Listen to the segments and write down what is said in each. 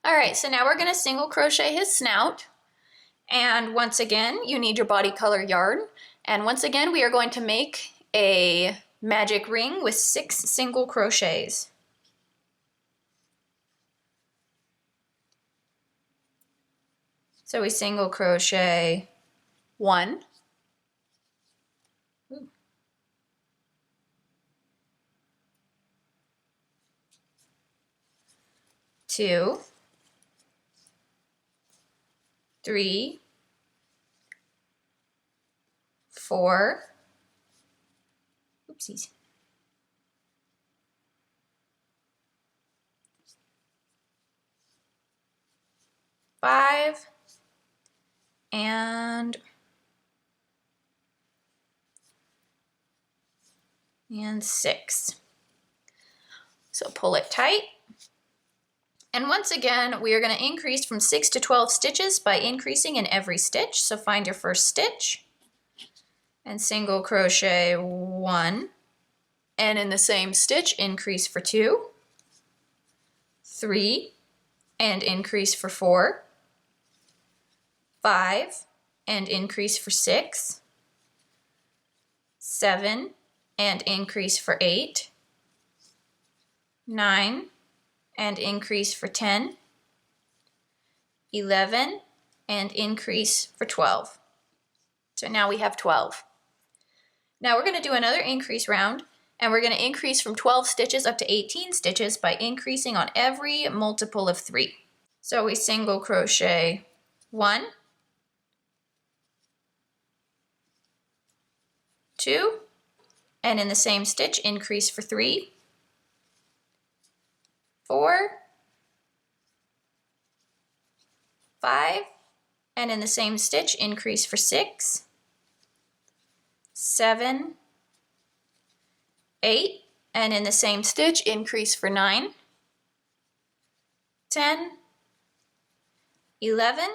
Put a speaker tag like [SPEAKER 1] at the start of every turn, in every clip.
[SPEAKER 1] All right, so now we're going to single crochet his snout. And once again, you need your body color yarn. And once again, we are going to make a magic ring with 6 single crochets. So we single crochet 1, 2, 3, 4, oopsies, 5, and 6. So pull it tight. And once again, we are going to increase from 6 to 12 stitches by increasing in every stitch. So find your first stitch and single crochet 1, and in the same stitch increase for 2, 3, and increase for 4, 5, and increase for 6, 7, and increase for 8, 9, and increase for 10, 11, and increase for 12. So now we have 12. Now we're going to do another increase round, and we're going to increase from 12 stitches up to 18 stitches by increasing on every multiple of 3. So we single crochet 1, 2, and in the same stitch increase for 3, 4, 5, and in the same stitch increase for 6, 7, 8, and in the same stitch increase for 9, 10, 11,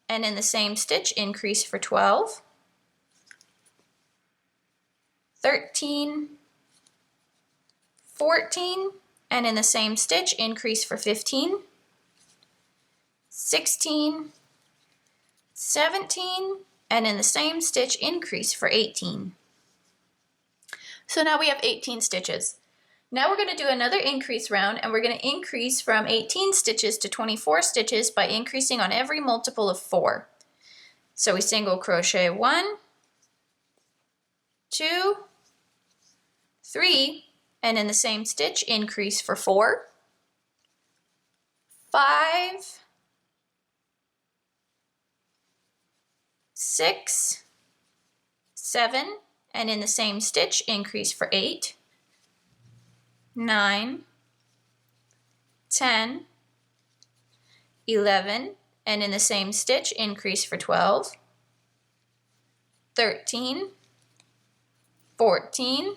[SPEAKER 1] and in the same stitch increase for 12, 13, 14, and in the same stitch increase for 15, 16, 17, and in the same stitch increase for 18. So now we have 18 stitches. Now we're going to do another increase round, and we're going to increase from 18 stitches to 24 stitches by increasing on every multiple of 4. So we single crochet 1, 2, 3, and in the same stitch increase for 4, 5, 6, 7, and in the same stitch increase for 8, 9, 10, 11, and in the same stitch increase for 12, 13, 14,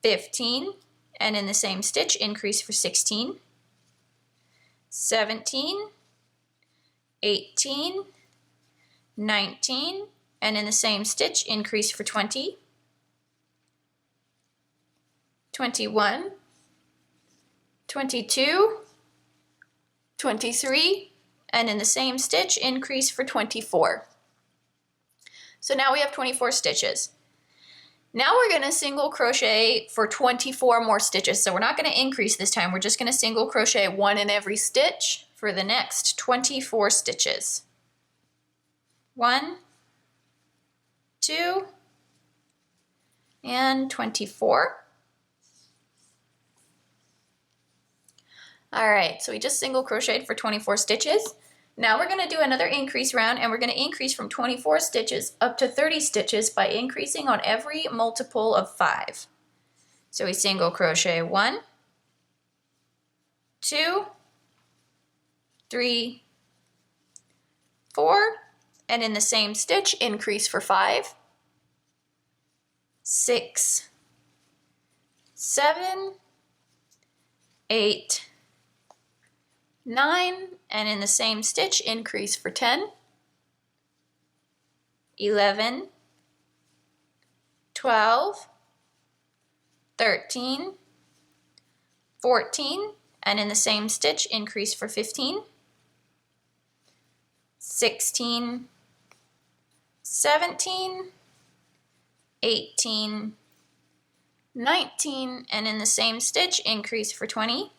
[SPEAKER 1] 15, and in the same stitch increase for 16, 17, 18, 19, and in the same stitch increase for 20, 21, 22, 23, and in the same stitch increase for 24. So now we have 24 stitches. Now we're going to single crochet for 24 more stitches. So we're not going to increase this time. We're just going to single crochet 1 in every stitch for the next 24 stitches. 1, 2, and 24. All right, so we just single crocheted for 24 stitches. Now we're going to do another increase round, and we're going to increase from 24 stitches up to 30 stitches by increasing on every multiple of 5. So we single crochet 1, 2, 3, 4, and in the same stitch increase for 5, 6, 7, 8, 9, and in the same stitch increase for 10, 11, 12, 13, 14, and in the same stitch increase for 15, 16, 17, 18, 19, and in the same stitch increase for 20,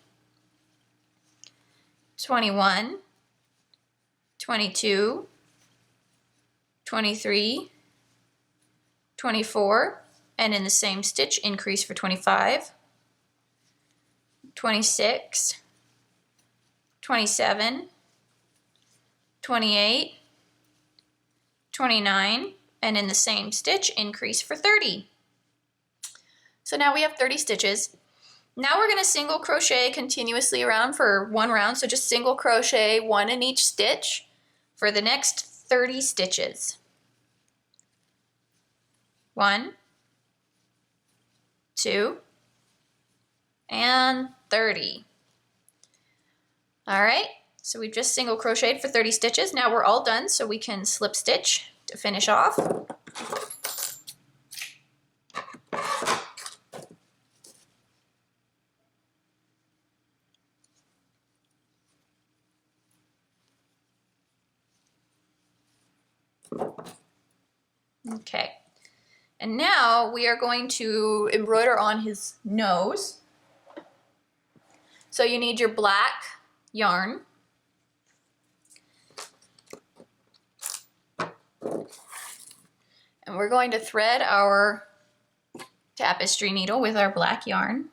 [SPEAKER 1] 21, 22, 23, 24, and in the same stitch increase for 25, 26, 27, 28, 29, and in the same stitch increase for 30. So now we have 30 stitches. Now we're going to single crochet continuously around for one round, so just single crochet one in each stitch for the next 30 stitches. 1, 2, and 30. All right, so we've just single crocheted for 30 stitches. Now we're all done, so we can slip stitch to finish off. Okay, and now we are going to embroider on his nose. So you need your black yarn. And we're going to thread our tapestry needle with our black yarn.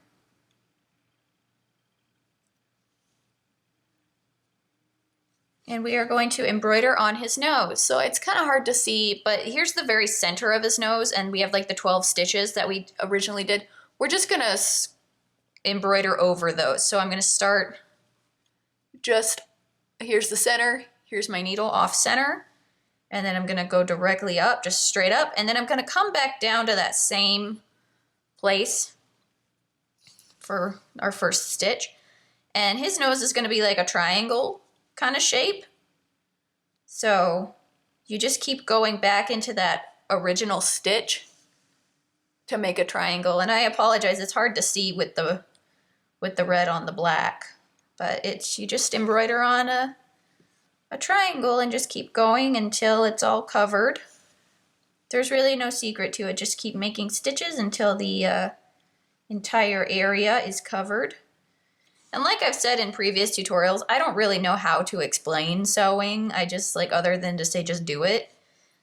[SPEAKER 1] And we are going to embroider on his nose. So it's kind of hard to see, but here's the very center of his nose, and we have like the 12 stitches that we originally did. We're just gonna embroider over those. So I'm gonna start just, here's the center, here's my needle off center, and then I'm gonna go directly up, just straight up, and then I'm gonna come back down to that same place for our first stitch. And his nose is gonna be like a triangle kind of shape. So you just keep going back into that original stitch to make a triangle. And I apologize, it's hard to see with the red on the black, but it's, you just embroider on a triangle and just keep going until it's all covered. There's really no secret to it, just keep making stitches until the entire area is covered. And like I've said in previous tutorials, I don't really know how to explain sewing. I just like, other than to say just do it.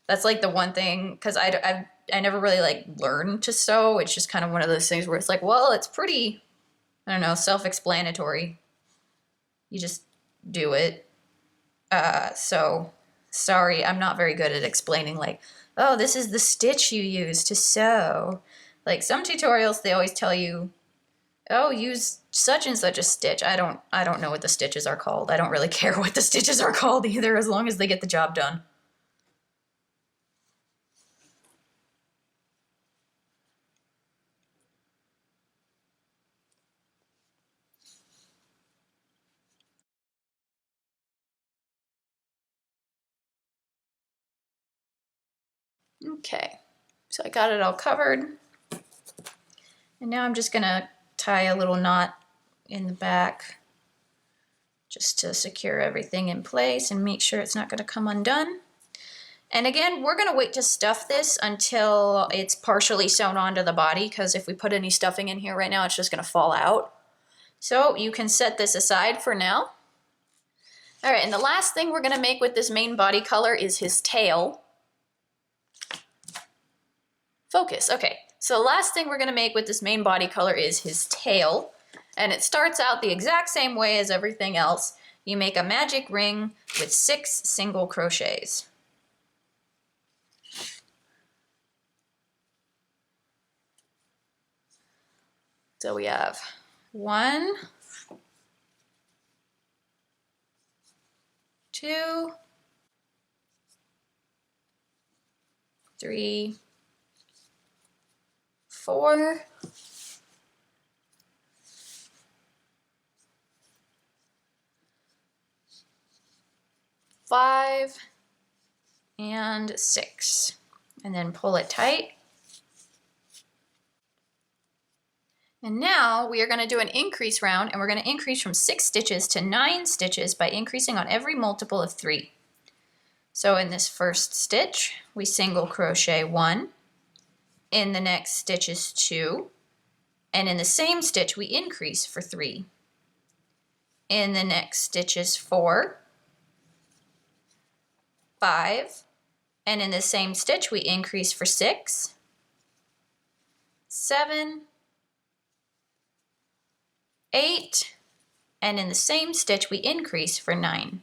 [SPEAKER 1] That's like the one thing, because I never really like learned to sew. It's just kind of one of those things where it's like, well, it's pretty, I don't know, self-explanatory. You just do it. So sorry, I'm not very good at explaining like, oh, this is the stitch you use to sew. Like some tutorials, they always tell you, oh, use such and such a stitch. I don't know what the stitches are called. I don't really care what the stitches are called either, as long as they get the job done. Okay, so I got it all covered. And now I'm just gonna tie a little knot in the back just to secure everything in place and make sure it's not gonna come undone. And again, we're gonna wait to stuff this until it's partially sewn onto the body, because if we put any stuffing in here right now, it's just gonna fall out. So you can set this aside for now. All right, and the last thing we're gonna make with this main body color is his tail. Focus, okay. So the last thing we're gonna make with this main body color is his tail. And it starts out the exact same way as everything else. You make a magic ring with 6 single crochets. So we have 1, 2, 3, 4, 5, and 6. And then pull it tight. And now we are going to do an increase round, and we're going to increase from 6 stitches to 9 stitches by increasing on every multiple of 3. So in this first stitch, we single crochet 1. In the next stitch is 2. And in the same stitch, we increase for 3. In the next stitch is 4, 5, and in the same stitch, we increase for 6, 7, 8, and in the same stitch, we increase for 9.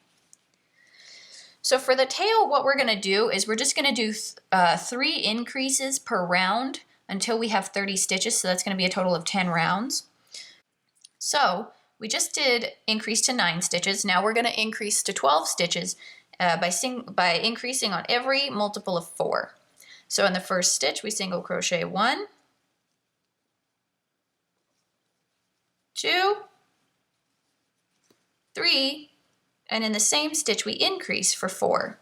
[SPEAKER 1] So for the tail, what we're going to do is we're just going to do 3 increases per round until we have 30 stitches, so that's going to be a total of 10 rounds. So we just did increase to 9 stitches. Now we're going to increase to 12 stitches by increasing on every multiple of 4. So in the first stitch, we single crochet 1, 2, 3, and in the same stitch, we increase for 4,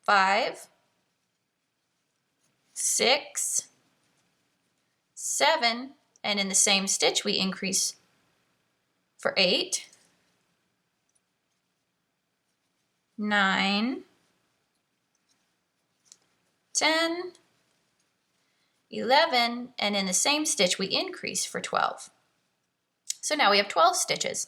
[SPEAKER 1] 5, 6, 7, and in the same stitch, we increase for 8, 9, 10, 11, and in the same stitch, we increase for 12. So now we have 12 stitches.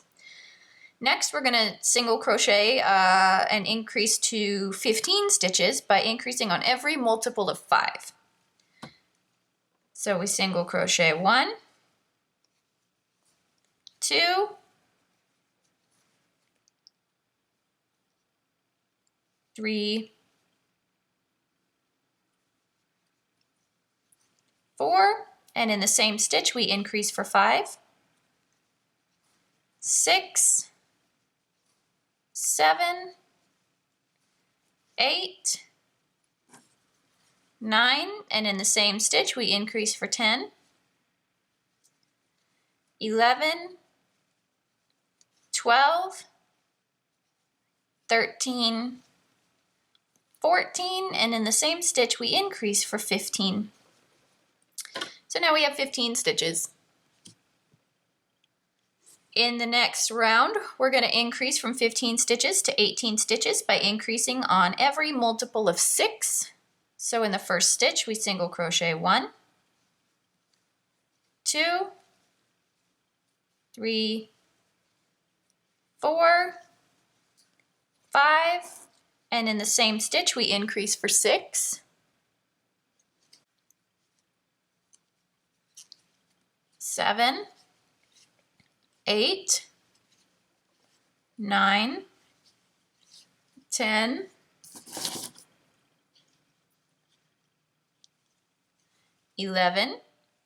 [SPEAKER 1] Next, we're going to single crochet and increase to 15 stitches by increasing on every multiple of 5. So we single crochet 1, 2, 3, 4, and in the same stitch we increase for 5, 6, 7, 8, 9, and in the same stitch we increase for 10, 11, 12, 13, 14, and in the same stitch we increase for 15. So now we have 15 stitches. In the next round, we're going to increase from 15 stitches to 18 stitches by increasing on every multiple of 6. So in the first stitch, we single crochet 1, 2, 3, 4, 5, and in the same stitch, we increase for 6, 7, 8, 9, 10, 11,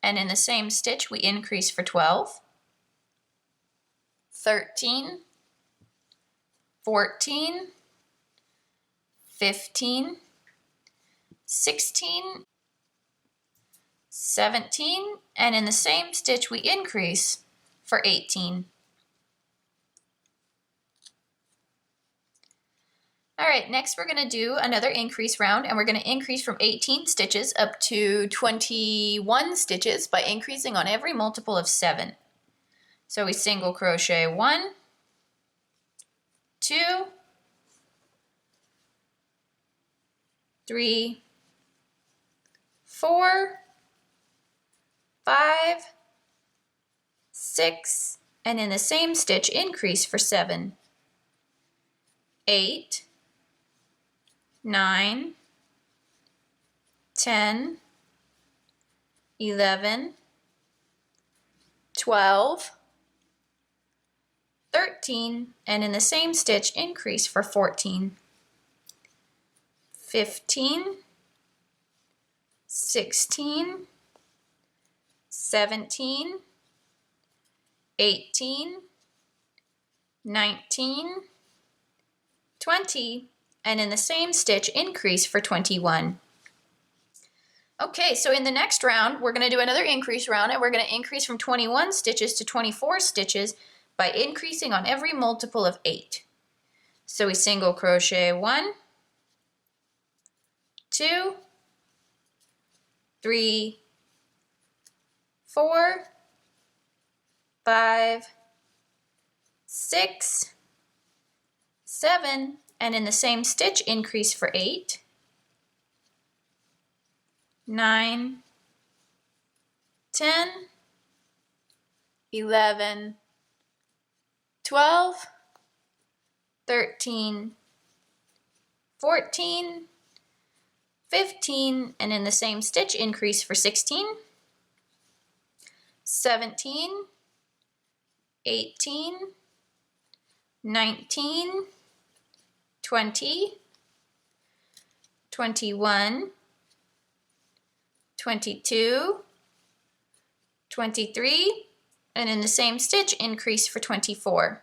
[SPEAKER 1] and in the same stitch we increase for 12, 13, 14, 15, 16, 17, and in the same stitch we increase for 18. All right, next we're going to do another increase round, and we're going to increase from 18 stitches up to 21 stitches by increasing on every multiple of 7. So we single crochet 1, 2, 3, 4, 5, 6, and in the same stitch increase for 7, 8, 9, 10, 11, 12, 13, and in the same stitch increase for 14, 15, 16, 17, 18, 19, 20, and in the same stitch increase for 21. Okay, so in the next round, we're going to do another increase round, and we're going to increase from 21 stitches to 24 stitches by increasing on every multiple of 8. So we single crochet 1, 2, 3, 4, 5, 6, 7, and in the same stitch increase for 8, 9, 10, 11, 12, 13, 14, 15, and in the same stitch increase for 16, 17, 18, 19, 20, 21, 22, 23, and in the same stitch increase for 24.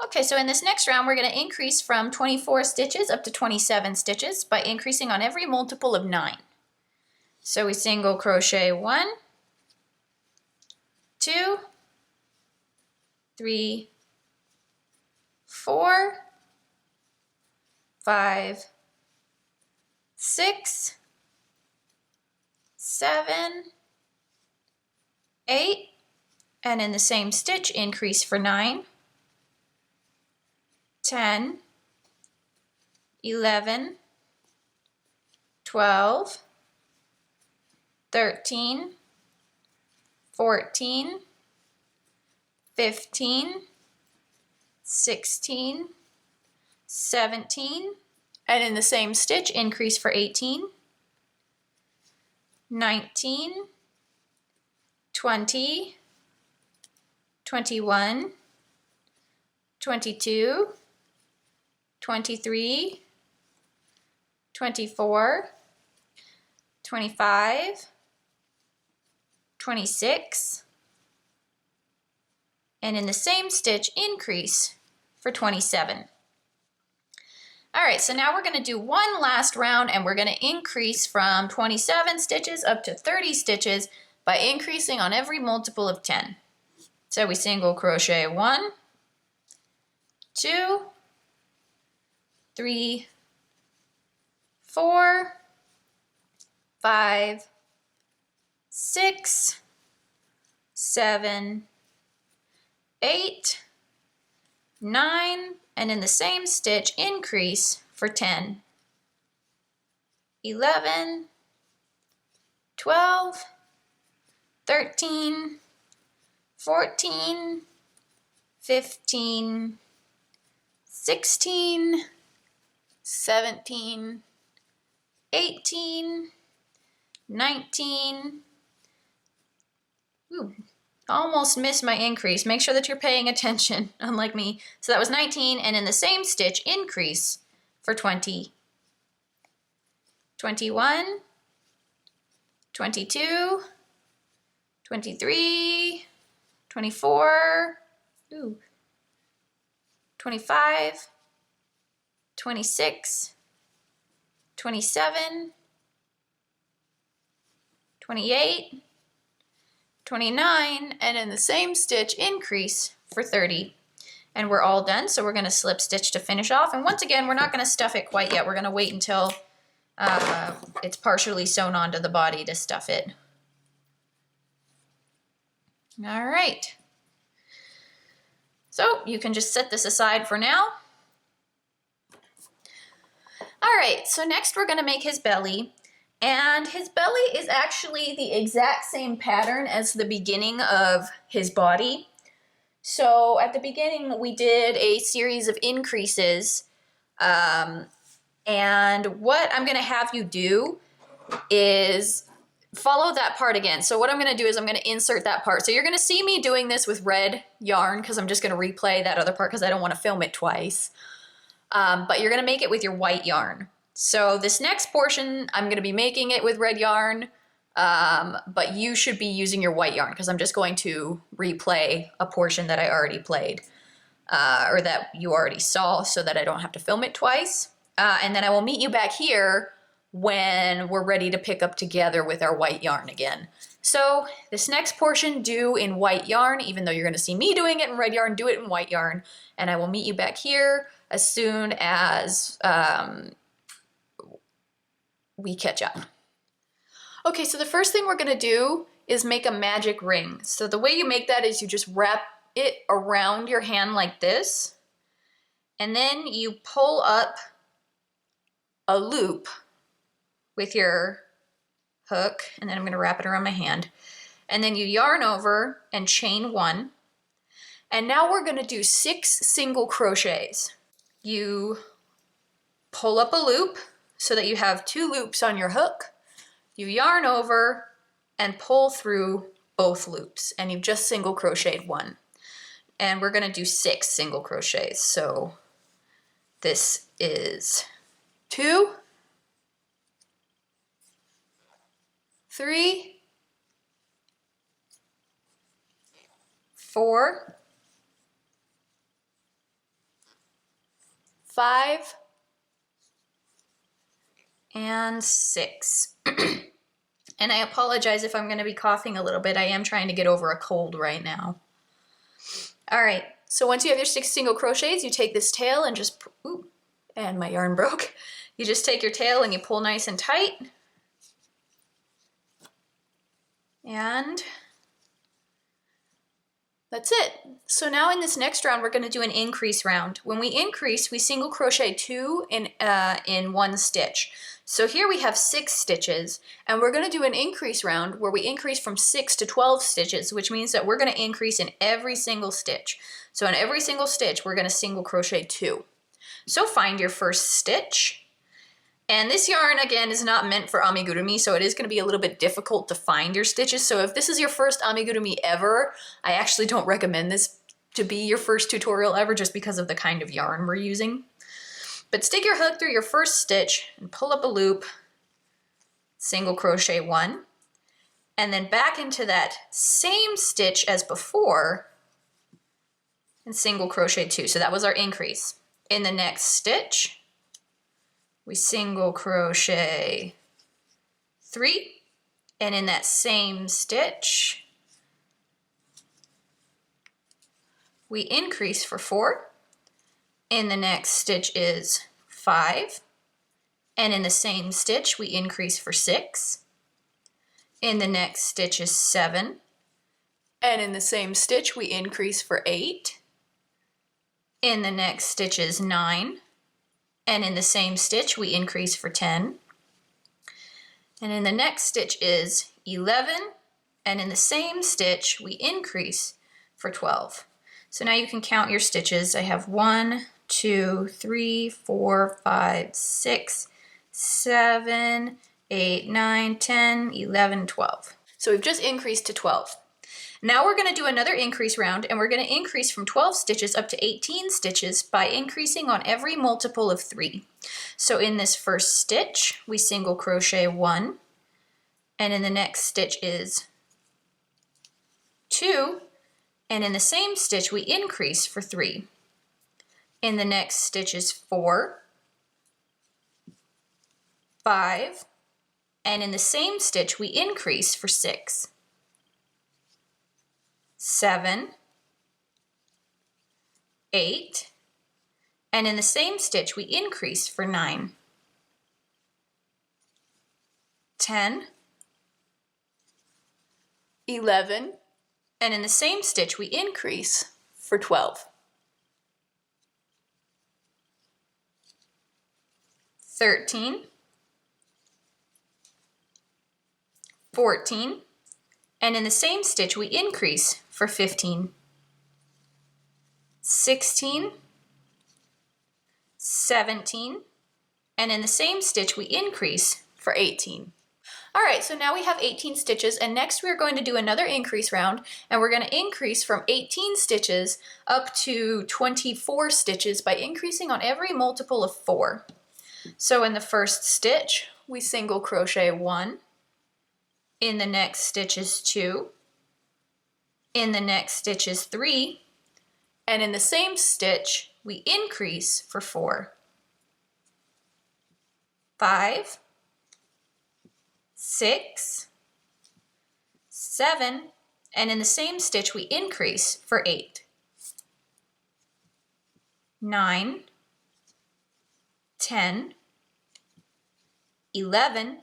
[SPEAKER 1] Okay, so in this next round we're going to increase from 24 stitches up to 27 stitches by increasing on every multiple of 9. So we single crochet 1, 2, 3, 4, 5, 6, 7, 8, and in the same stitch increase for 9, 10, 11, 12, 13, 14, 15, 16, 17, and in the same stitch increase for 18, 19, 20, 21, 22, 23, 24, 25, 26, and in the same stitch increase for 27. All right, so now we're going to do one last round and we're going to increase from 27 stitches up to 30 stitches by increasing on every multiple of 10. So we single crochet 1, 2, 3, 4, 5, 6, 7, 8, 9, and in the same stitch increase for 10, 11, 12, 13, 14, 15, 16, 17, 18, 19, almost missed my increase. Make sure that you're paying attention, unlike me. So that was 19, and in the same stitch, increase for 20, 21, 22, 23, 24, 25, 26, 27, 28, 29, and in the same stitch increase for 30. And we're all done, so we're going to slip stitch to finish off. And once again, we're not going to stuff it quite yet. We're going to wait until it's partially sewn onto the body to stuff it. All right. So you can just set this aside for now. All right, so next we're going to make his belly. And his belly is actually the exact same pattern as the beginning of his body. So at the beginning, we did a series of increases. And what I'm going to have you do is follow that part again. So what I'm going to do is I'm going to insert that part. So you're going to see me doing this with red yarn because I'm just going to replay that other part because I don't want to film it twice. But you're going to make it with your white yarn. So this next portion, I'm going to be making it with red yarn, but you should be using your white yarn because I'm just going to replay a portion that I already played or that you already saw so that I don't have to film it twice. And then I will meet you back here when we're ready to pick up together with our white yarn again. So this next portion, do in white yarn, even though you're going to see me doing it in red yarn, do it in white yarn. And I will meet you back here as soon as we catch up. Okay, so the first thing we're gonna do is make a magic ring. So the way you make that is you just wrap it around your hand like this, and then you pull up a loop with your hook, and then I'm gonna wrap it around my hand. And then you yarn over and chain 1. And now we're gonna do 6 single crochets. You pull up a loop so that you have 2 loops on your hook. You yarn over and pull through both loops, and you've just single crocheted 1. And we're gonna do 6 single crochets. So this is 2, 3, 4, 5, and 6. And I apologize if I'm going to be coughing a little bit. I am trying to get over a cold right now. All right, so once you have your 6 single crochets, you take this tail and just, ooh, and my yarn broke. You just take your tail and you pull nice and tight. And that's it. So now in this next round, we're going to do an increase round. When we increase, we single crochet 2 in 1 stitch. So here we have 6 stitches, and we're going to do an increase round where we increase from 6 to 12 stitches, which means that we're going to increase in every single stitch. So in every single stitch, we're going to single crochet 2. So find your first stitch. And this yarn, again, is not meant for amigurumi, so it is going to be a little bit difficult to find your stitches. So if this is your first amigurumi ever, I actually don't recommend this to be your first tutorial ever just because of the kind of yarn we're using. But stick your hook through your first stitch and pull up a loop, single crochet 1, and then back into that same stitch as before and single crochet 2. So that was our increase. In the next stitch, we single crochet 3, and in that same stitch, we increase for 4. In the next stitch is 5, and in the same stitch, we increase for 6. In the next stitch is 7, and in the same stitch, we increase for 8. In the next stitch is 9, and in the same stitch we increase for 10. And in the next stitch is 11, and in the same stitch we increase for 12. So now you can count your stitches. I have 1, 2, 3, 4, 5, 6, 7, 8, 9, 10, 11, 12. So we've just increased to 12. Now we're going to do another increase round, and we're going to increase from 12 stitches up to 18 stitches by increasing on every multiple of 3. So in this first stitch, we single crochet 1, and in the next stitch is 2, and in the same stitch we increase for 3. In the next stitch is 4, 5, and in the same stitch we increase for 6. 7, 8, and in the same stitch we increase for 9. 10, 11, and in the same stitch we increase for 12. 13, 14, and in the same stitch we increase for 15. 16, 17, and in the same stitch we increase for 18. All right, so now we have 18 stitches, and next we're going to do another increase round, and we're going to increase from 18 stitches up to 24 stitches by increasing on every multiple of 4. So in the first stitch, we single crochet 1, in the next stitch is 2, in the next stitch is 3, and in the same stitch, we increase for 4. 5, 6, 7, and in the same stitch, we increase for 8. 9, 10, 11,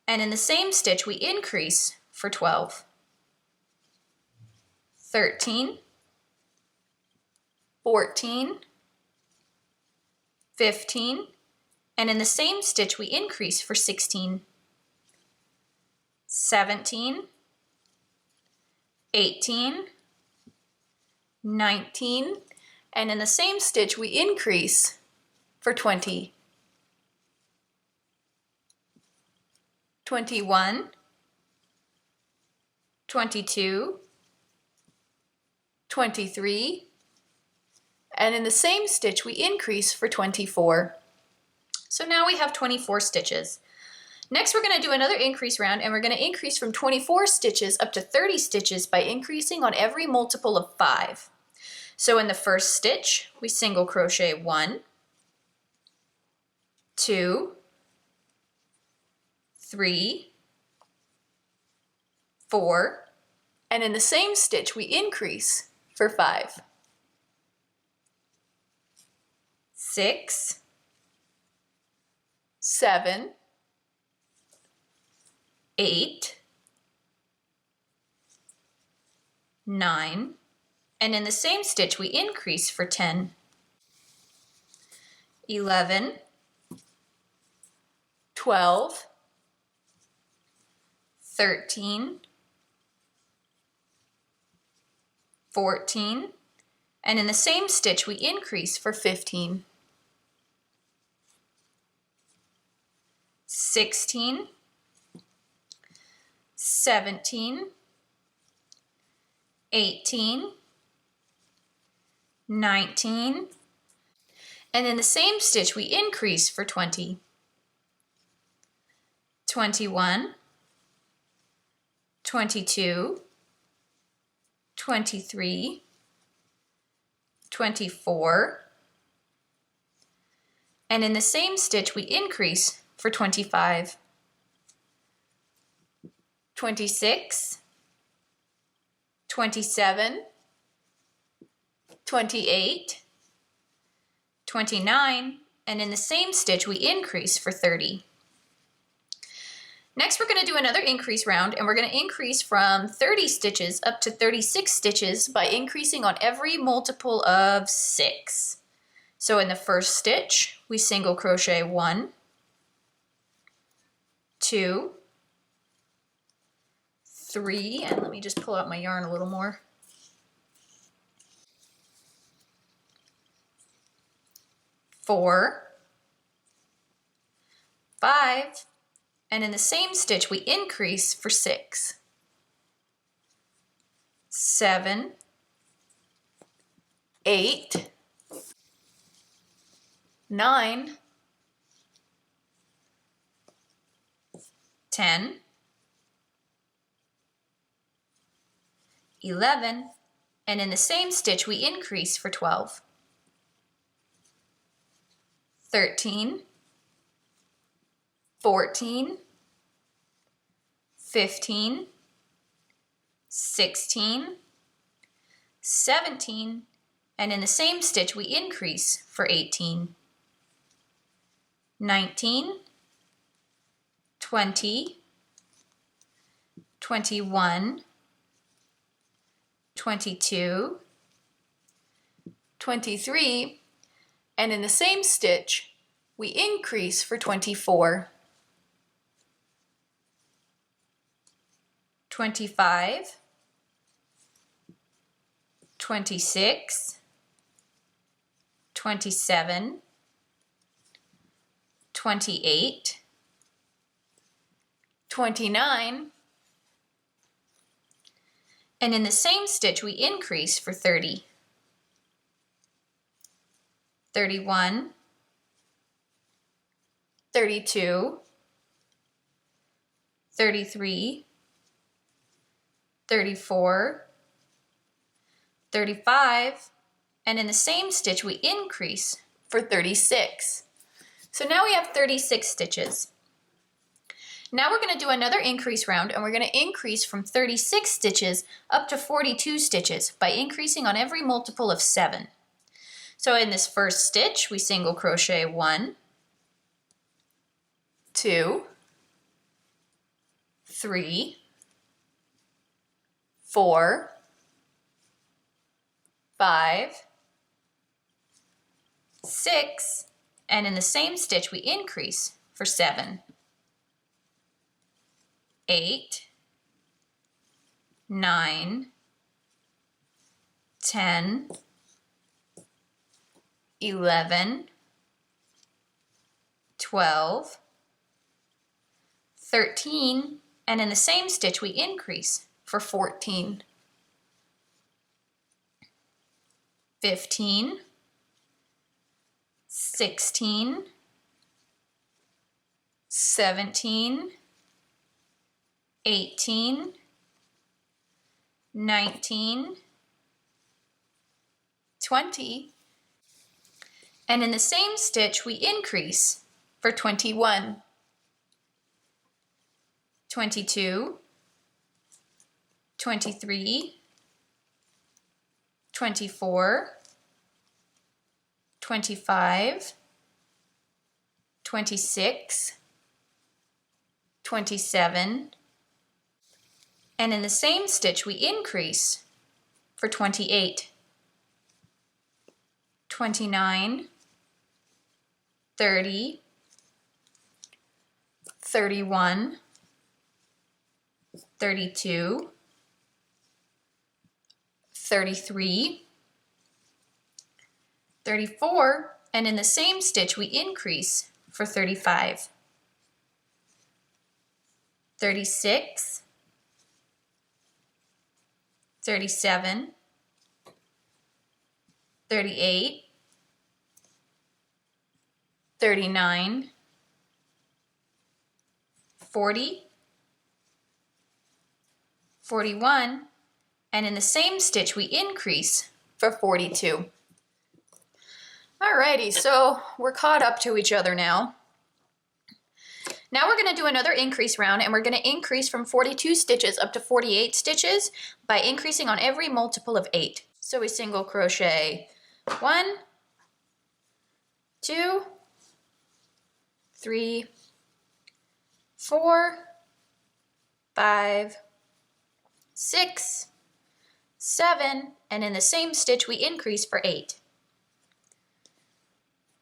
[SPEAKER 1] And in the same stitch, we increase for 12. 13, 14, 15, and in the same stitch, we increase for 16. 17, 18, 19, and in the same stitch, we increase for 20. 21, 22, 23, and in the same stitch we increase for 24. So now we have 24 stitches. Next we're going to do another increase round, and we're going to increase from 24 stitches up to 30 stitches by increasing on every multiple of 5. So in the first stitch we single crochet 1, 2, 3, 4, and in the same stitch we increase for 5. 6, 7, 8, 9, and in the same stitch we increase for 10. 11, 12, 13, 14, and in the same stitch we increase for 15. 16, 17, 18, 19, and in the same stitch we increase for 20. 21, 22, 23, 24, and in the same stitch we increase for 25. 26, 27, 28, 29, and in the same stitch we increase for 30. Next we're going to do another increase round, and we're going to increase from 30 stitches up to 36 stitches by increasing on every multiple of 6. So in the first stitch we single crochet 1, 2, 3, and let me just pull out my yarn a little more. 4, 5, and in the same stitch we increase for 6. 7, 8, 9, 10, 11, and in the same stitch we increase for 12. 13, 14, 15, 16, 17, and in the same stitch we increase for 18. 19, 20, 21, 22, 23, and in the same stitch we increase for 24. 25, 26, 27, 28, 29, and in the same stitch we increase for 30. 31, 32, 33, 34, 35, and in the same stitch we increase for 36. So now we have 36 stitches. Now we're going to do another increase round, and we're going to increase from 36 stitches up to 42 stitches by increasing on every multiple of 7. So in this first stitch we single crochet 1, 2, 3, 4, 5, 6, and in the same stitch we increase for 7, 8, 9, 10, 11, 12, 13, and in the same stitch we increase for 14, 15, 16, 17, 18, 19, 20, and in the same stitch we increase for 21, 22, 23, 24, 25, 26, 27, and in the same stitch we increase for 28, 29, 30, 31, 32, 33, 34, and in the same stitch we increase for 35, 36, 37, 38, 39, 40, 41, and in the same stitch we increase for 42. Alrighty, so we're caught up to each other now. Now we're going to do another increase round, and we're going to increase from 42 stitches up to 48 stitches by increasing on every multiple of 8. So we single crochet 1, 2, 3, 4, 5, 6, 7, and in the same stitch we increase for 8,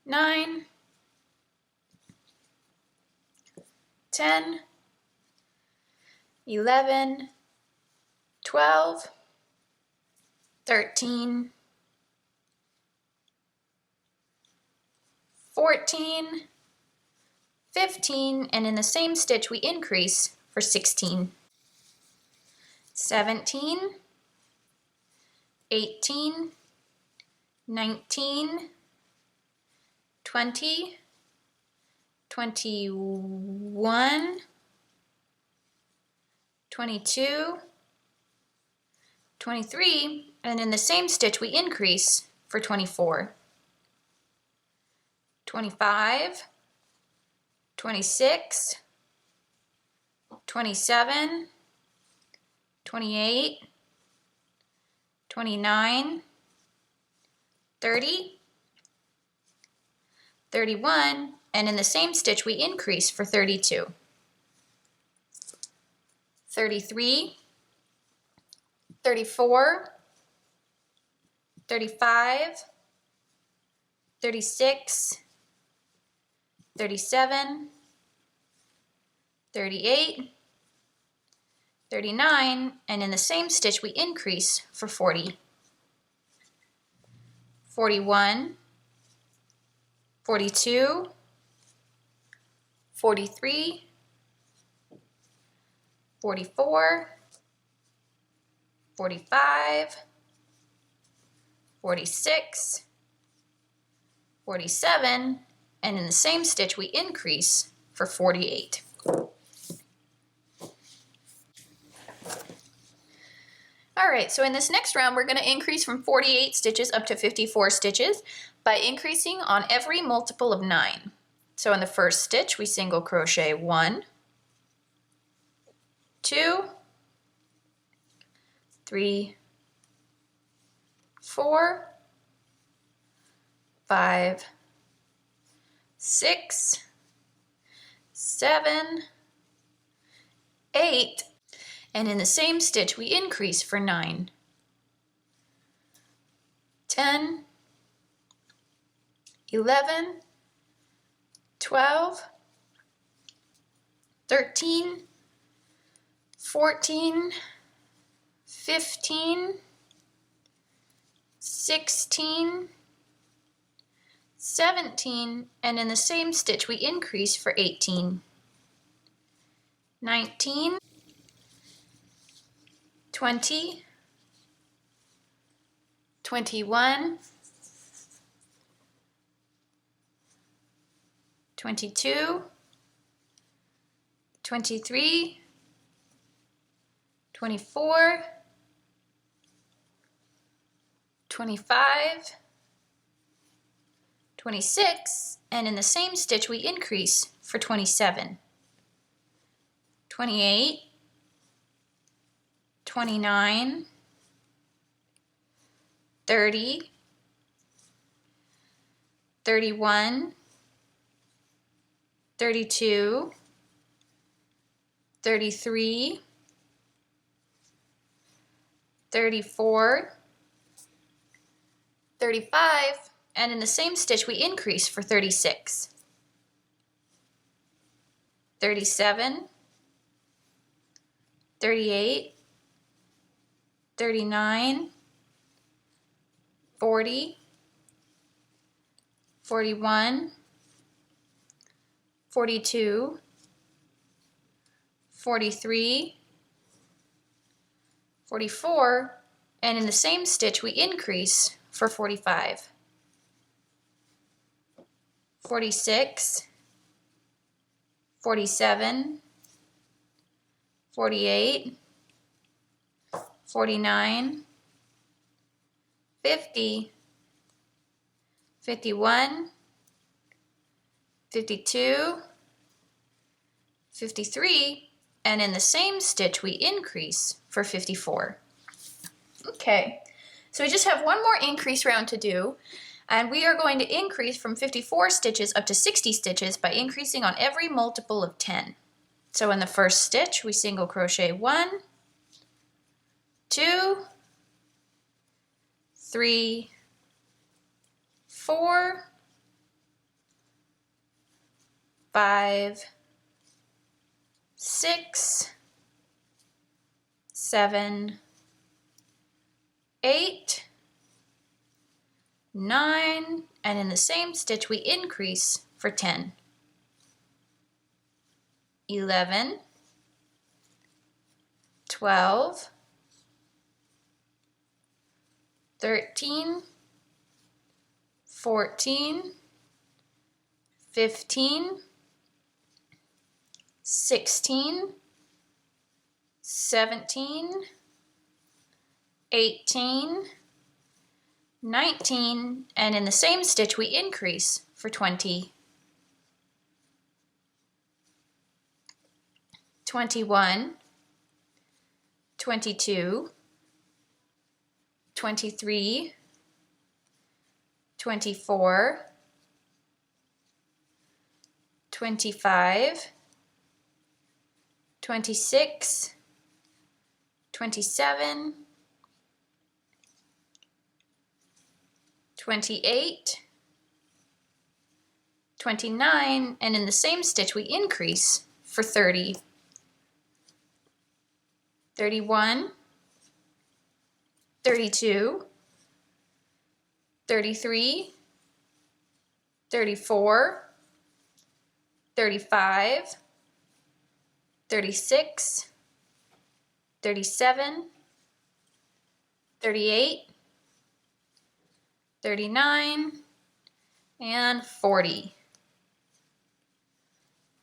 [SPEAKER 1] 9, 10, 11, 12, 13, 14, 15, and in the same stitch we increase for 16, 17, 18, 19, 20, 21, 22, 23, and in the same stitch we increase for 24, 25, 26, 27, 28, 29, 30, 31, and in the same stitch we increase for 32, 33, 34, 35, 36, 37, 38, 39, and in the same stitch we increase for 40, 41, 42, 43, 44, 45, 46, 47, and in the same stitch we increase for 48. Alright, so in this next round we're going to increase from 48 stitches up to 54 stitches by increasing on every multiple of 9. So in the first stitch we single crochet 1, 2, 3, 4, 5, 6, 7, 8, and in the same stitch we increase for 9, 10, 11, 12, 13, 14, 15, 16, 17, and in the same stitch we increase for 18, 19, 20, 21, 22, 23, 24, 25, 26, and in the same stitch we increase for 27, 28, 29, 30, 31, 32, 33, 34, 35, and in the same stitch we increase for 36, 37, 38, 39, 40, 41, 42, 43, 44, and in the same stitch we increase for 45, 46, 47, 48, 49, 50, 51, 52, 53, and in the same stitch we increase for 54. Okay, so we just have one more increase round to do, and we are going to increase from 54 stitches up to 60 stitches by increasing on every multiple of 10. So in the first stitch we single crochet 1, 2, 3, 4, 5, 6, 7, 8, 9, and in the same stitch we increase for 10, 11, 12, 13, 14, 15, 16, 17, 18, 19, and in the same stitch we increase for 20, 21, 22, 23, 24, 25, 26, 27, 28, 29, and in the same stitch we increase for 30, 31, 32, 33, 34, 35, 36, 37, 38, 39, and 40,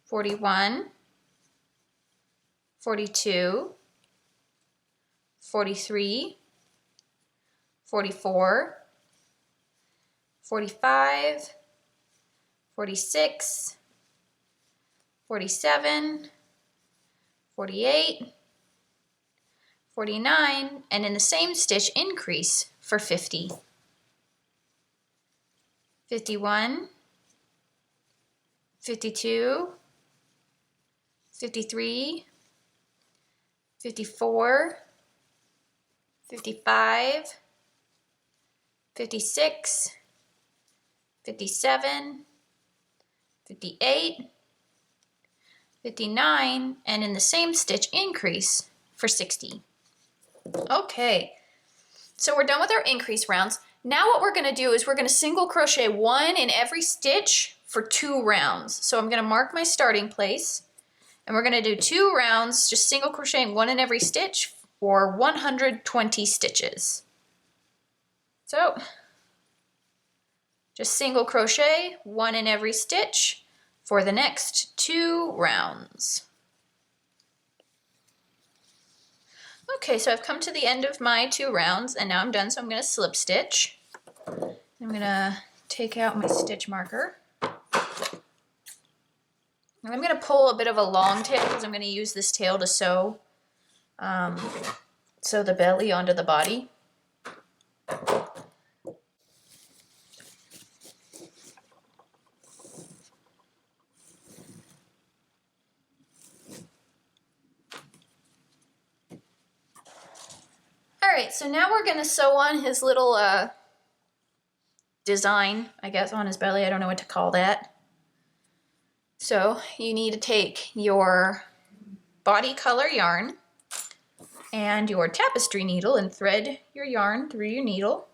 [SPEAKER 1] 41, 42, 43, 44, 45, 46, 47, 48, 49, and in the same stitch increase for 50, 51, 52, 53, 54, 55, 56, 57, 58, 59, and in the same stitch increase for 60. Okay, so we're done with our increase rounds. Now what we're going to do is we're going to single crochet 1 in every stitch for 2 rounds. So I'm going to mark my starting place, and we're going to do 2 rounds, just single crocheting 1 in every stitch for 120 stitches. So just single crochet 1 in every stitch for the next 2 rounds. Okay, so I've come to the end of my 2 rounds, and now I'm done, so I'm going to slip stitch. I'm going to take out my stitch marker. And I'm going to pull a bit of a long tail because I'm going to use this tail to sew the belly onto the body. Alright, so now we're going to sew on his little design, I guess, on his belly. I don't know what to call that. So you need to take your body color yarn and your tapestry needle and thread your yarn through your needle.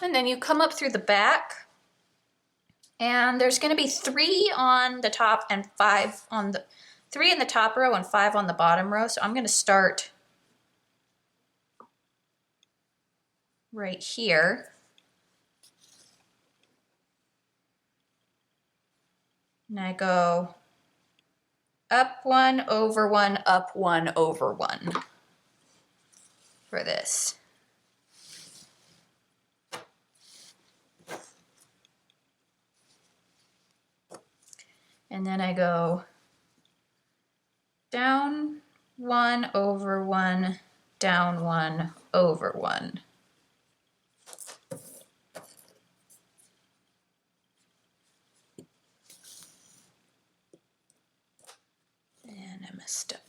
[SPEAKER 1] And then you come up through the back, and there's going to be 3 on the top and 5 on the 3 in the top row and 5 on the bottom row. So I'm going to start right here. And I go up 1 over 1, up 1 over 1 for this. And then I go down 1 over 1, down 1 over 1. And I messed up.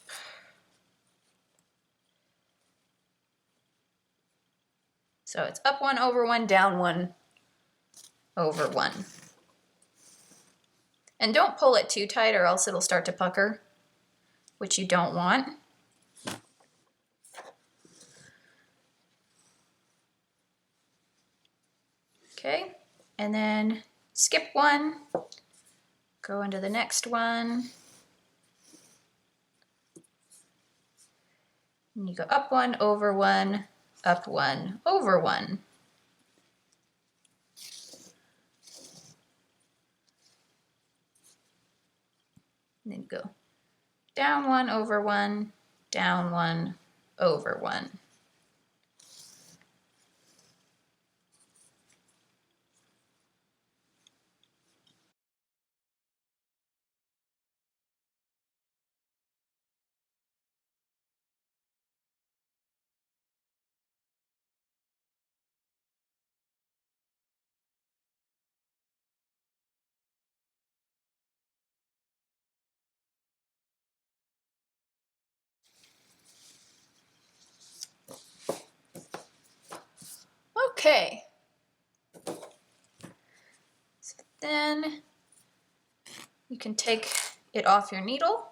[SPEAKER 1] So it's up 1 over 1, down 1 over 1. And don't pull it too tight or else it'll start to pucker, which you don't want. Okay, and then skip 1, go into the next one. And you go up 1 over 1, up 1 over 1. And then go down 1 over 1, down 1 over 1. Okay, so then you can take it off your needle.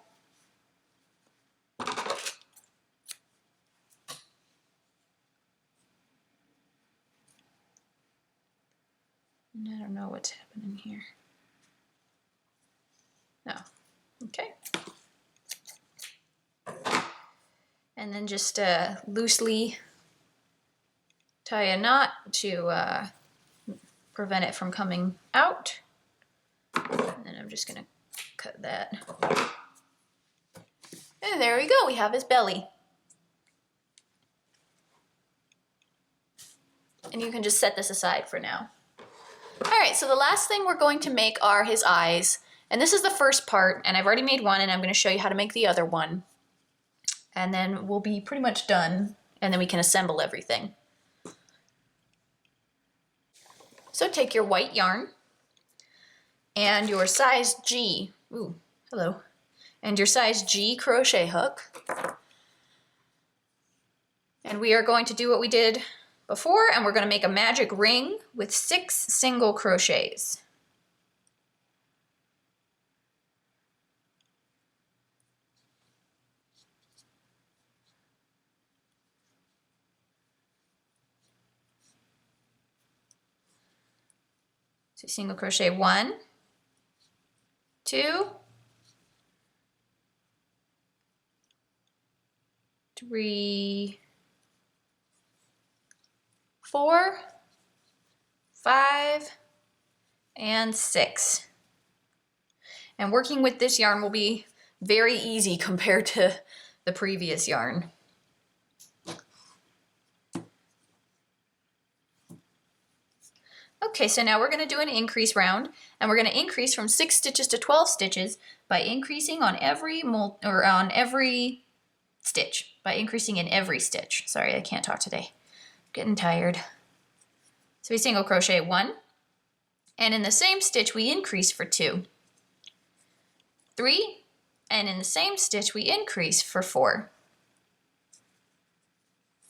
[SPEAKER 1] And I don't know what's happening here. No, okay. And then just loosely tie a knot to prevent it from coming out. And then I'm just going to cut that. And there we go, we have his belly. And you can just set this aside for now. Alright, so the last thing we're going to make are his eyes. And this is the first part, and I've already made one, and I'm going to show you how to make the other one. And then we'll be pretty much done, and then we can assemble everything. So take your white yarn and your size G, ooh, hello, and your size G crochet hook. And we are going to do what we did before, and we're going to make a magic ring with 6 single crochets. So single crochet 1, 2, 3, 4, 5, and 6. And working with this yarn will be very easy compared to the previous yarn. Okay, so now we're going to do an increase round, and we're going to increase from 6 stitches to 12 stitches by increasing on every stitch, by increasing in every stitch. Sorry, I can't talk today. I'm getting tired. So we single crochet 1, and in the same stitch we increase for 2, 3, and in the same stitch we increase for 4,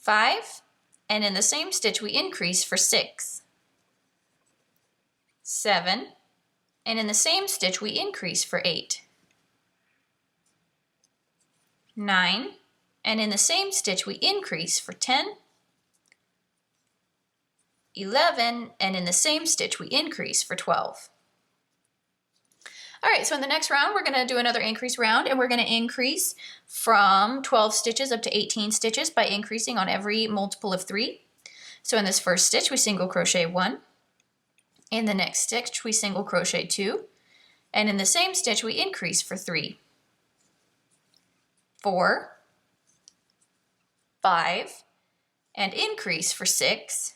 [SPEAKER 1] 5, and in the same stitch we increase for 6, 7, and in the same stitch we increase for 8, 9, and in the same stitch we increase for 10, 11, and in the same stitch we increase for 12. All right, so in the next round we're going to do another increase round, and we're going to increase from 12 stitches up to 18 stitches by increasing on every multiple of 3. So in this first stitch we single crochet 1, in the next stitch we single crochet 2, and in the same stitch we increase for 3, 4, 5, and increase for 6,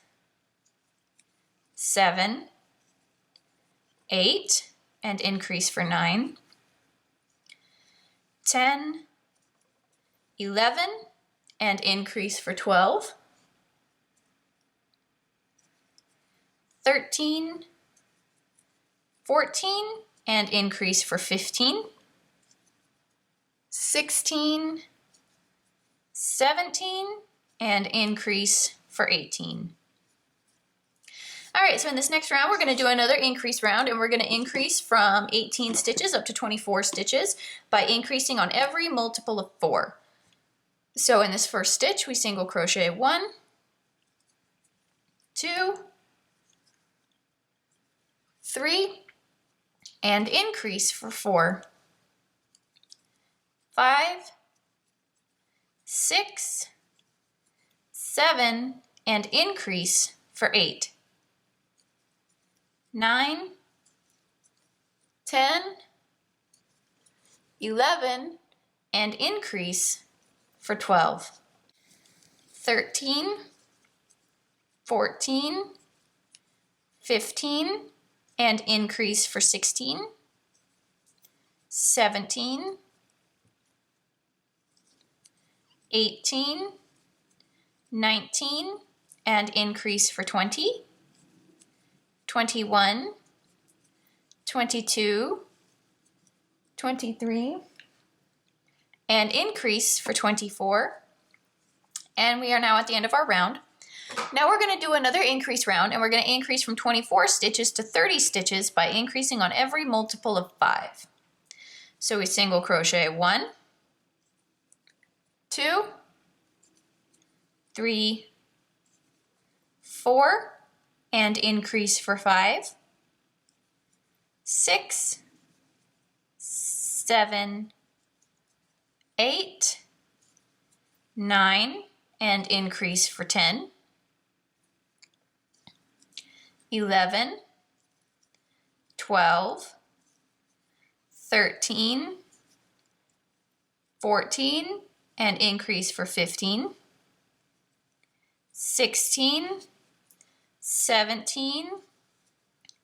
[SPEAKER 1] 7, 8, and increase for 9, 10, 11, and increase for 12, 13, 14, and increase for 15, 16, 17, and increase for 18. All right, so in this next round, we're going to do another increase round, and we're going to increase from 18 stitches up to 24 stitches by increasing on every multiple of 4. So in this first stitch, we single crochet 1, 2, 3, and increase for 4, 5, 6, 7, and increase for 8, 9, 10, 11, and increase for 12, 13, 14, 15, and increase for 16, 17, 18, 19, and increase for 20, 21, 22, 23, and increase for 24. And we are now at the end of our round. Now we're going to do another increase round, and we're going to increase from 24 stitches to 30 stitches by increasing on every multiple of 5. So we single crochet 1, 2, 3, 4, and increase for 5, 6, 7, 8, 9, and increase for 10, 11, 12, 13, 14, and increase for 15, 16, 17,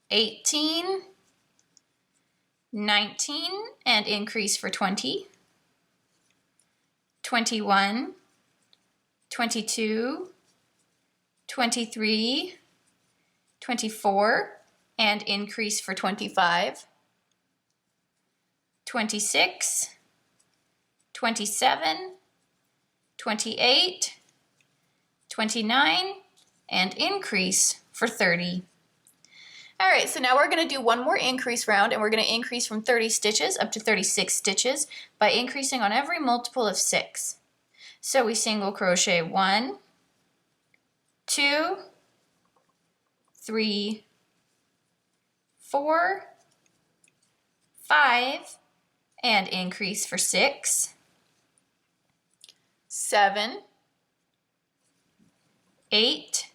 [SPEAKER 1] 18, 19, and increase for 20, 21, 22, 23, 24, and increase for 25, 26, 27, 28, 29, and increase for 30. All right, so now we're going to do one more increase round, and we're going to increase from 30 stitches up to 36 stitches by increasing on every multiple of 6. So we single crochet 1, 2, 3, 4, 5, and increase for 6, 7, 8,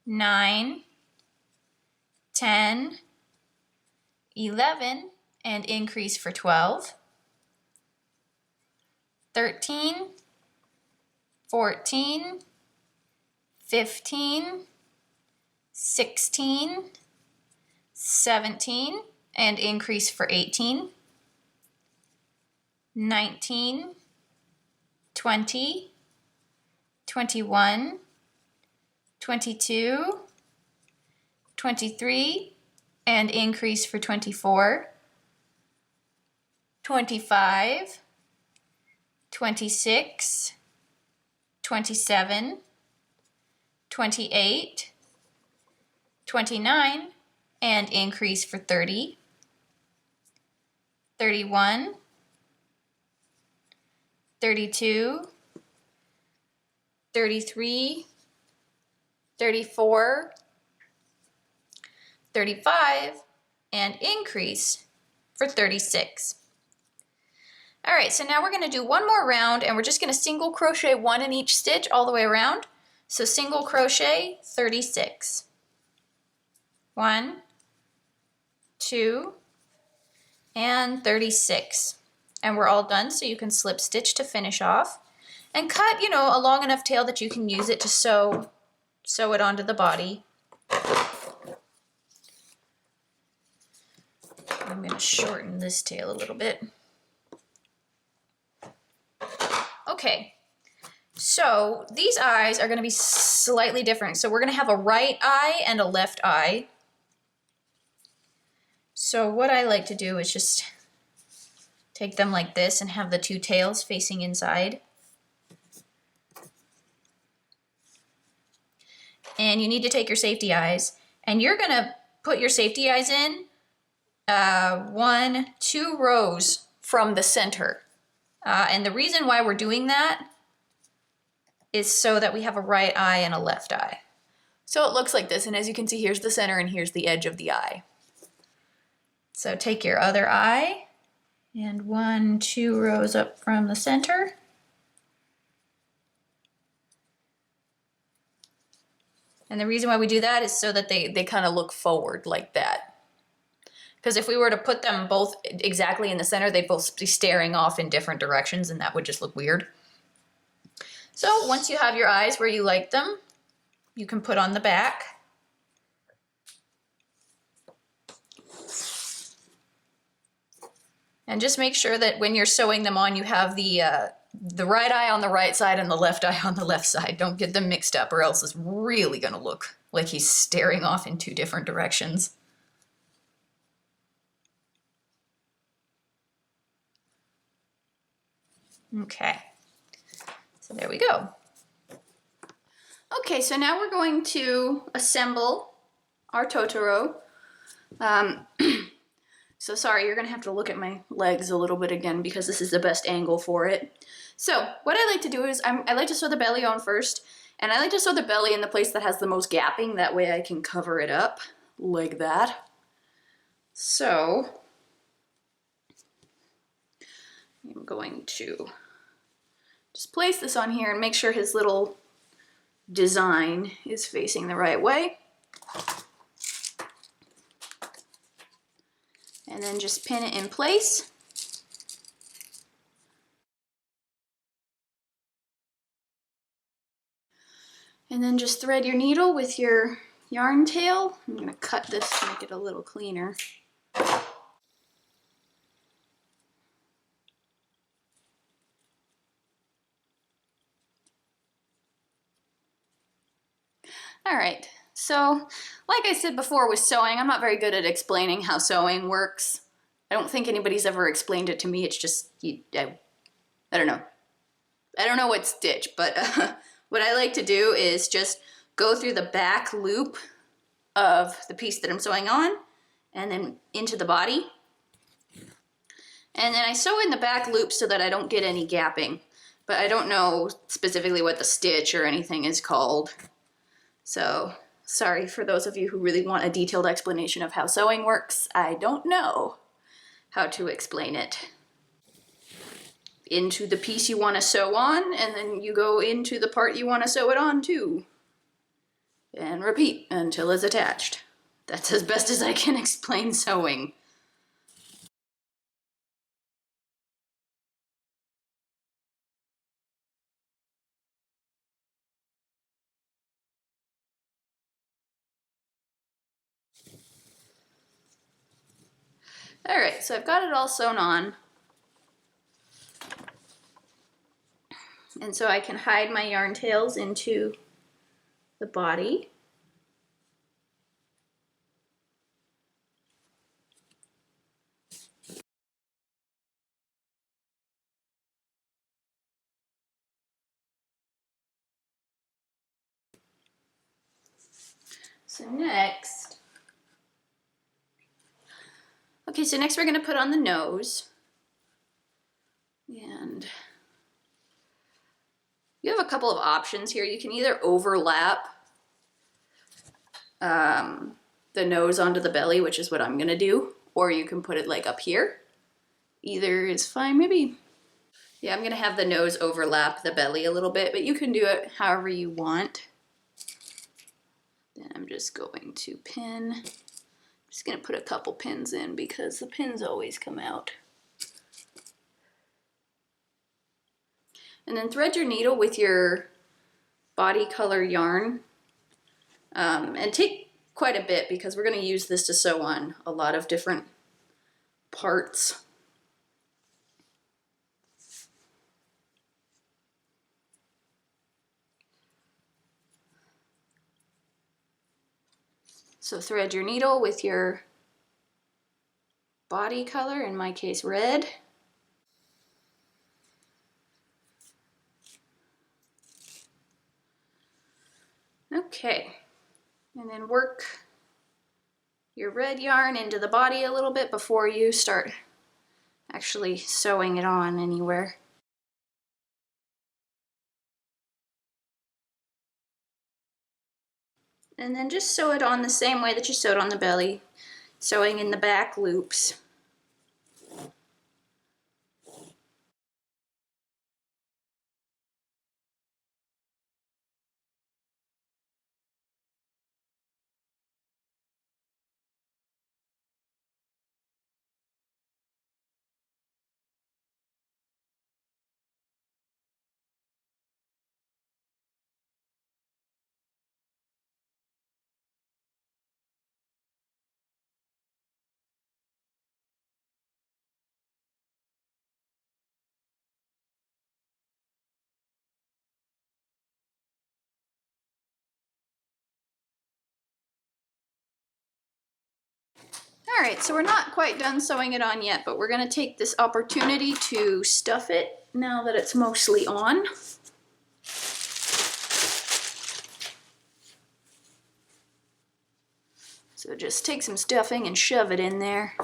[SPEAKER 1] 9, 10, 11, and increase for 12, 13, 14, 15, 16, 17, and increase for 18, 19, 20, 21, 22, 23, and increase for 24, 25, 26, 27, 28, 29, and increase for 30, 31, 32, 33, 34, 35, and increase for 36. All right, so now we're going to do one more round, and we're just going to single crochet 1 in each stitch all the way around. So single crochet 36. 1, 2, and 36. And we're all done, so you can slip stitch to finish off. And cut, a long enough tail that you can use it to sew it onto the body. I'm going to shorten this tail a little bit. Okay, so these eyes are going to be slightly different. So we're going to have a right eye and a left eye. So what I like to do is just take them like this and have the two tails facing inside. And you need to take your safety eyes, and you're going to put your safety eyes in 2 rows from the center. And the reason why we're doing that is so that we have a right eye and a left eye. So it looks like this, and as you can see, here's the center and here's the edge of the eye. So take your other eye and 2 rows up from the center. And the reason why we do that is so that they kind of look forward like that. Because if we were to put them both exactly in the center, they'd both be staring off in different directions, and that would just look weird. So once you have your eyes where you like them, you can put on the back. And just make sure that when you're sewing them on, you have the right eye on the right side and the left eye on the left side. Don't get them mixed up, or else it's really going to look like he's staring off in 2 different directions. Okay, so there we go. Okay, so now we're going to assemble our Totoro. So sorry, you're gonna have to look at my legs a little bit again because this is the best angle for it. So what I like to do is I like to sew the belly on first, and I like to sew the belly in the place that has the most gapping. That way I can cover it up like that. So I'm going to just place this on here and make sure his little design is facing the right way. And then just pin it in place. And then just thread your needle with your yarn tail. I'm going to cut this to make it a little cleaner. All right, So, like I said before with sewing, I'm not very good at explaining how sewing works. I don't think anybody's ever explained it to me. It's just, I don't know. I don't know what stitch, but what I like to do is just go through the back loop of the piece that I'm sewing on and then into the body. And then I sew in the back loop so that I don't get any gapping, but I don't know specifically what the stitch or anything is called. So sorry for those of you who really want a detailed explanation of how sewing works. I don't know how to explain it. Into the piece you want to sew on, and then you go into the part you want to sew it on too. And repeat until it's attached. That's as best as I can explain sewing. Alright, so I've got it all sewn on. And so I can hide my yarn tails into the body. So next we're going to put on the nose. And you have a couple of options here. You can either overlap the nose onto the belly, which is what I'm going to do, or you can put it like up here. Either is fine, maybe. Yeah, I'm going to have the nose overlap the belly a little bit, but you can do it however you want. Then I'm just going to pin. I'm just going to put a couple pins in because the pins always come out. And then thread your needle with your body color yarn. And take quite a bit because we're going to use this to sew on a lot of different parts. So thread your needle with your body color, in my case red. Okay, and then work your red yarn into the body a little bit before you start actually sewing it on anywhere. And then just sew it on the same way that you sewed on the belly, sewing in the back loops. Alright, so we're not quite done sewing it on yet, but we're going to take this opportunity to stuff it now that it's mostly on. So just take some stuffing and shove it in there.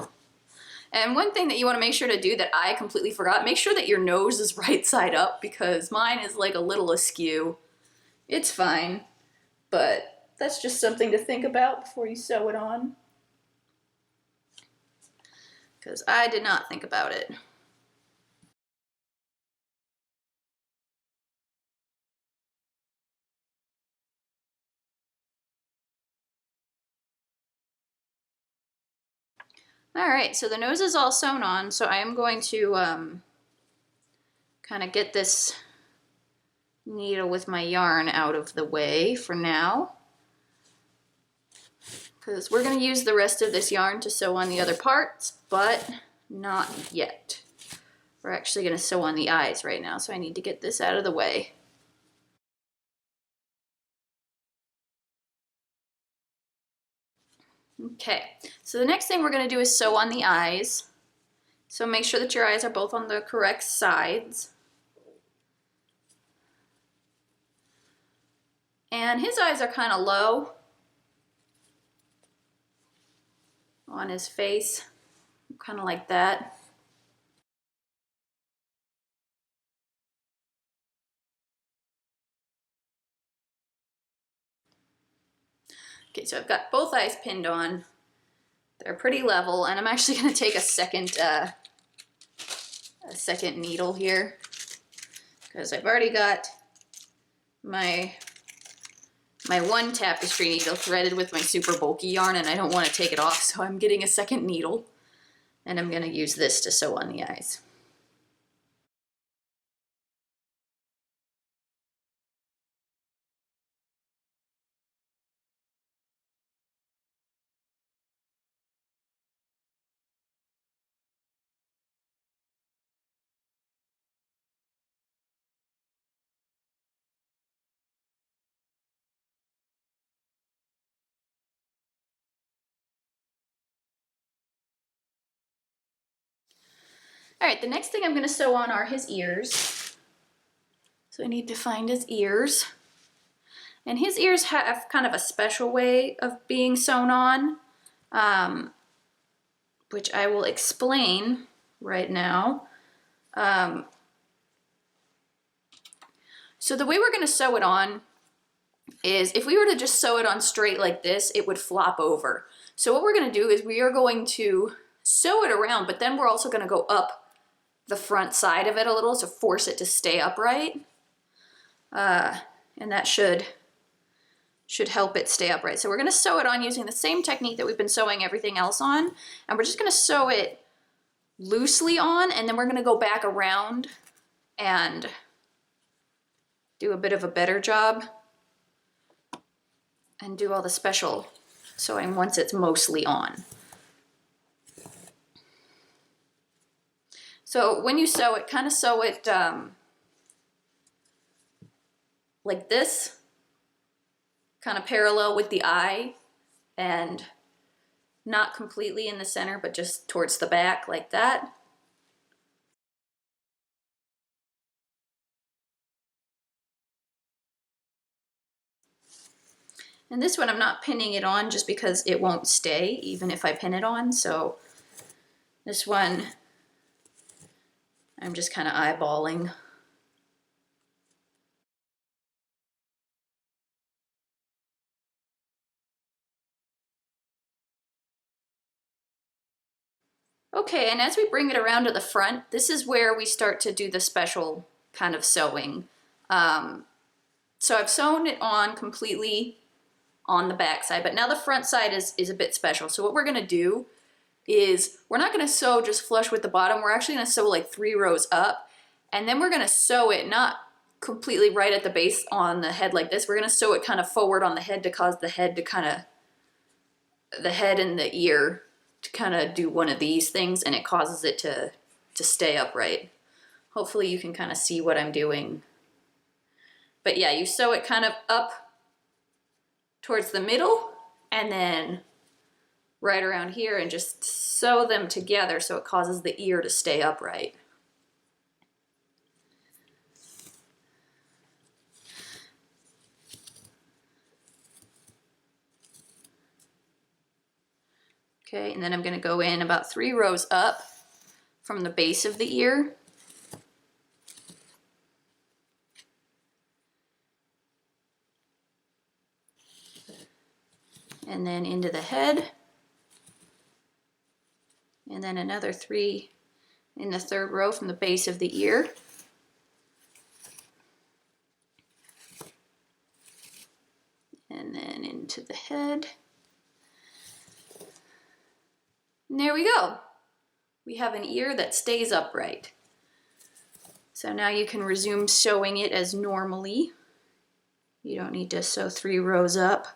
[SPEAKER 1] And one thing that you want to make sure to do that I completely forgot, make sure that your nose is right side up because mine is like a little askew. It's fine, but that's just something to think about before you sew it on. Because I did not think about it. Alright, so the nose is all sewn on, so I am going to kind of get this needle with my yarn out of the way for now. Because we're going to use the rest of this yarn to sew on the other parts, but not yet. We're actually going to sew on the eyes right now, so I need to get this out of the way. Okay, so the next thing we're going to do is sew on the eyes. So make sure that your eyes are both on the correct sides. And his eyes are kind of low on his face, kind of like that. Okay, so I've got both eyes pinned on. They're pretty level, and I'm actually going to take a second needle here because I've already got my one tapestry needle threaded with my super bulky yarn, and I don't want to take it off, so I'm getting a second needle, and I'm going to use this to sew on the eyes. All right, the next thing I'm going to sew on are his ears. So I need to find his ears. And his ears have kind of a special way of being sewn on, which I will explain right now. So the way we're going to sew it on is if we were to just sew it on straight like this, it would flop over. So what we're going to do is we are going to sew it around, but then we're also going to go up the front side of it a little to force it to stay upright. And that should help it stay upright. So we're going to sew it on using the same technique that we've been sewing everything else on. And we're just going to sew it loosely on, and then we're going to go back around and do a bit of a better job and do all the special sewing once it's mostly on. So when you sew it, kind of sew it like this, kind of parallel with the eye, and not completely in the center, but just towards the back like that. And this one I'm not pinning it on just because it won't stay even if I pin it on. So this one I'm just kind of eyeballing. Okay, and as we bring it around to the front, this is where we start to do the special kind of sewing. So I've sewn it on completely on the back side, but now the front side is a bit special. So what we're gonna do is we're not gonna sew just flush with the bottom, we're actually gonna sew like 3 rows up, and then we're gonna sew it not completely right at the base on the head like this, we're gonna sew it kind of forward on the head to cause the head to kind of, the head and the ear to kind of do one of these things, and it causes it to stay upright. Hopefully you can kind of see what I'm doing. But yeah, you sew it kind of up towards the middle and then right around here and just sew them together so it causes the ear to stay upright. Okay, and then I'm going to go in about 3 rows up from the base of the ear. And then into the head. And then another 3 in the 3rd row from the base of the ear. And then into the head. And there we go. We have an ear that stays upright. So now you can resume sewing it as normally. You don't need to sew 3 rows up.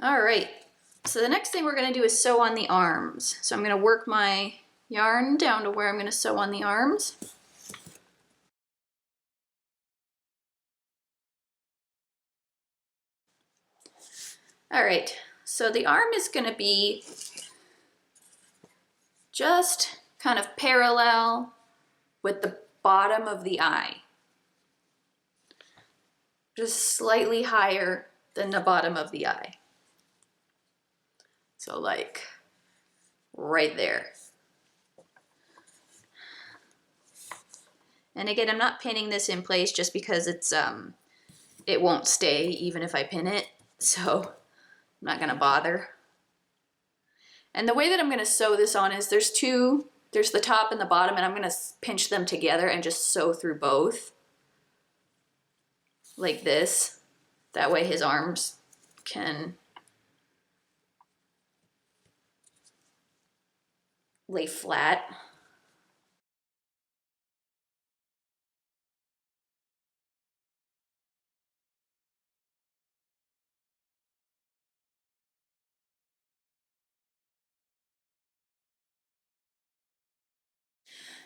[SPEAKER 1] All right, so the next thing we're gonna do is sew on the arms. So I'm gonna work my yarn down to where I'm gonna sew on the arms. All right, so the arm is gonna be just kind of parallel with the bottom of the eye. Just slightly higher than the bottom of the eye. So like right there. And again, I'm not pinning this in place just because it won't stay even if I pin it. So I'm not gonna bother. And the way that I'm gonna sew this on is there's the top and the bottom, and I'm gonna pinch them together and just sew through both. Like this. That way his arms can lay flat.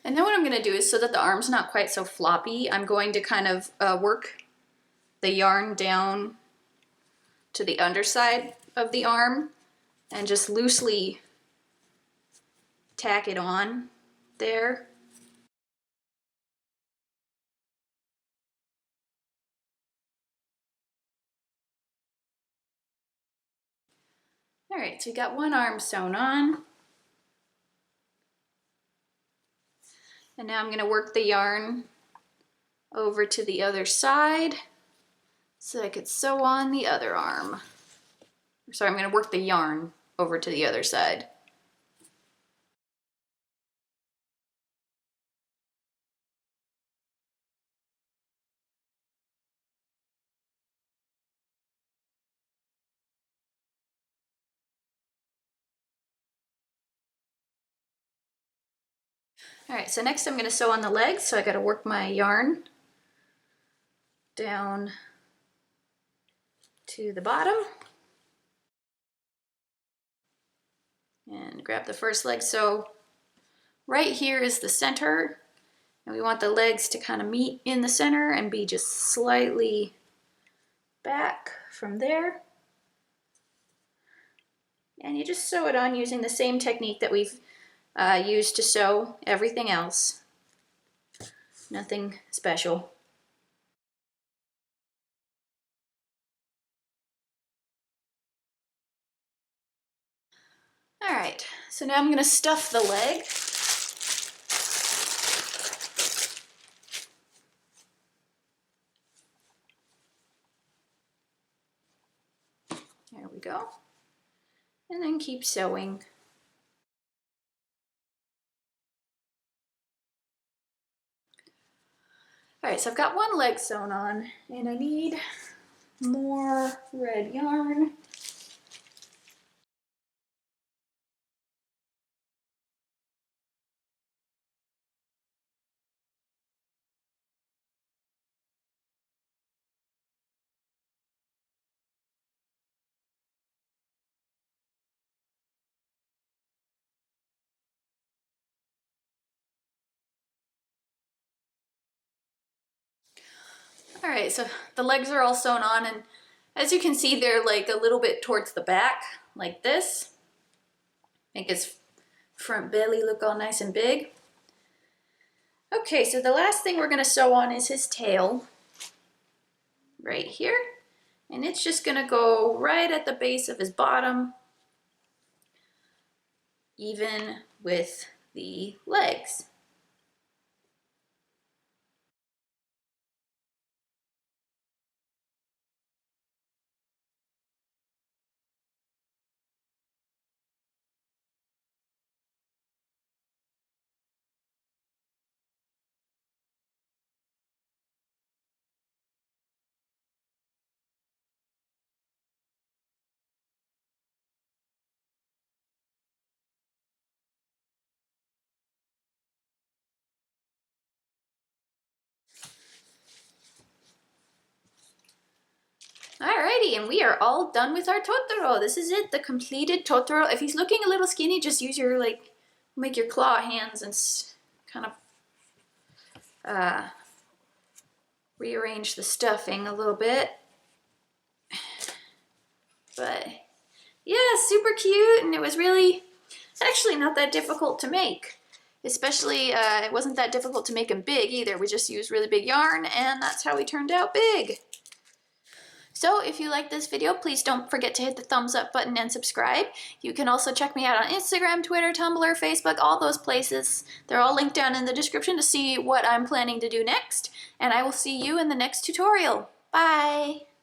[SPEAKER 1] And then what I'm gonna do is, so that the arm's not quite so floppy, I'm going to kind of work the yarn down to the underside of the arm and just loosely tack it on there. All right, so we got one arm sewn on. And now I'm gonna work the yarn over to the other side so I could sew on the other arm. Sorry, I'm gonna work the yarn over to the other side. All right, so next I'm gonna sew on the legs, so I gotta work my yarn down to the bottom and grab the first leg. So right here is the center, and we want the legs to kind of meet in the center and be just slightly back from there. And you just sew it on using the same technique that we've used to sew everything else. Nothing special. All right, so now I'm gonna stuff the leg. There we go. And then keep sewing. All right, so I've got one leg sewn on, and I need more red yarn. All right, so the legs are all sewn on, and as you can see, they're like a little bit towards the back, like this. Make his front belly look all nice and big. Okay, so the last thing we're gonna sew on is his tail, right here. And it's just gonna go right at the base of his bottom, even with the legs. Alrighty, and we are all done with our Totoro. This is it, the completed Totoro. If he's looking a little skinny, just use your, make your claw hands and kind of rearrange the stuffing a little bit. But yeah, super cute, and it was really actually not that difficult to make. Especially, it wasn't that difficult to make him big either. We just used really big yarn, and that's how he turned out big. So if you like this video, please don't forget to hit the thumbs up button and subscribe. You can also check me out on Instagram, Twitter, Tumblr, Facebook, all those places. They're all linked down in the description to see what I'm planning to do next. And I will see you in the next tutorial. Bye!